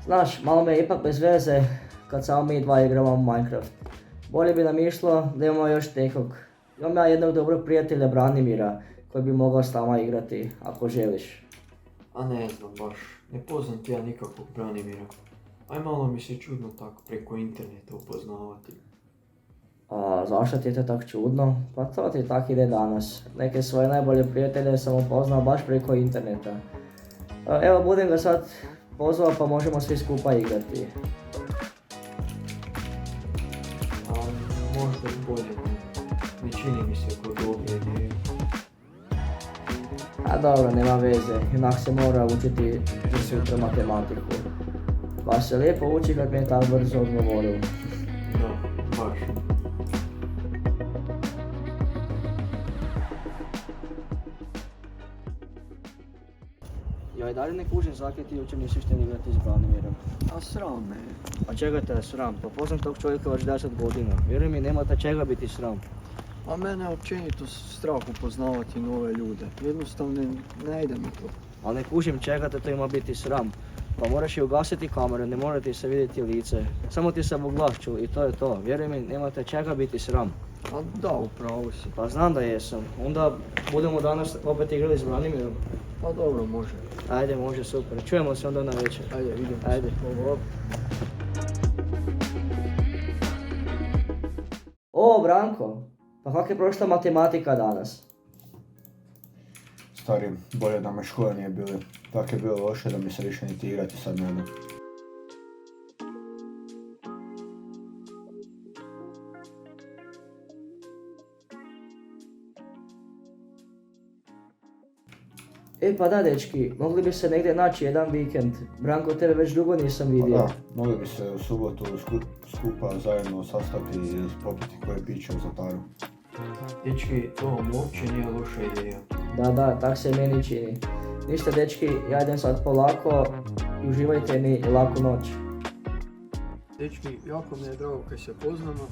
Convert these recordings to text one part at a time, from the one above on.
Znaš, malo me je ipak bez veze kad samo mi dva igramo Minecraft. Bolje bi nam išlo da imamo još nekog. Imam ja jednog dobrog prijatelja Branimira koji bi mogao s nama igrati ako želiš. A ne znam baš, ne poznam ti ja nikakvog Branimira. Aj malo mi se čudno tako preko interneta upoznavati. A zašto ti je to tako čudno? Pa to ti tako ide danas. Neke svoje najbolje prijatelje sam upoznao baš preko interneta. Evo budem ga sad pozvao pa možemo svi skupa igrati. A možda i bolje ne čini mi se kod dobra ideja. A dobro, nema veze, inak se mora učiti za sutra matematiku. Baš se lijepo uči kad mi je tako brzo odgovorio. Da, baš. Ja i dalje ne kužim zakaj ti uopće nisi htjeli igrati s Branimirom. A sram me. A čega te je sram? Pa poznam tog čovjeka već 10 godina. Vjeruj mi, nema te čega biti sram. A mene je općenito strah upoznavati nove ljude. Jednostavno ne ide mi to. Ali ne kužim čega te to ima biti sram. Pa moraš i ugasiti kameru, ne mora ti se vidjeti lice. Samo ti se oglašću i to je to. Vjeruj mi, nema te čega biti sram. A da, upravo si. Pa znam da jesam. Onda budemo danas opet igrali s Branimirom. Pa dobro, može. Ajde, može, super. Čujemo se onda na večer. Ajde, idemo. Ajde. O, Branko, pa kako je prošla matematika danas? Stari, bolje da me škola nije bilo. Tako je bilo loše da mi se više niti igrati sad ne da. E pa da dečki, mogli bi se negdje naći jedan vikend. Branko, tebe već dugo nisam Pa vidio. da, mogli bi se u subotu skupa zajedno sastati i popiti koje piće u Zlataru. Dečki, to vam uopće nije loša ideja. Da, tak se meni čini. Ništa dečki, ja idem sad polako i uživajte mi laku noć. Dečki, jako mi je drago kad se poznamo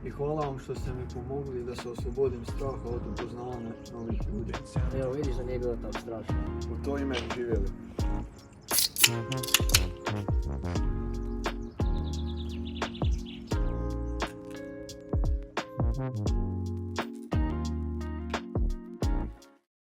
i hvala vam što ste mi pomogli da se oslobodim straha od upoznavanja novih ljudi. Evo vidiš da nije bilo tako strašno. U to ime živjeli.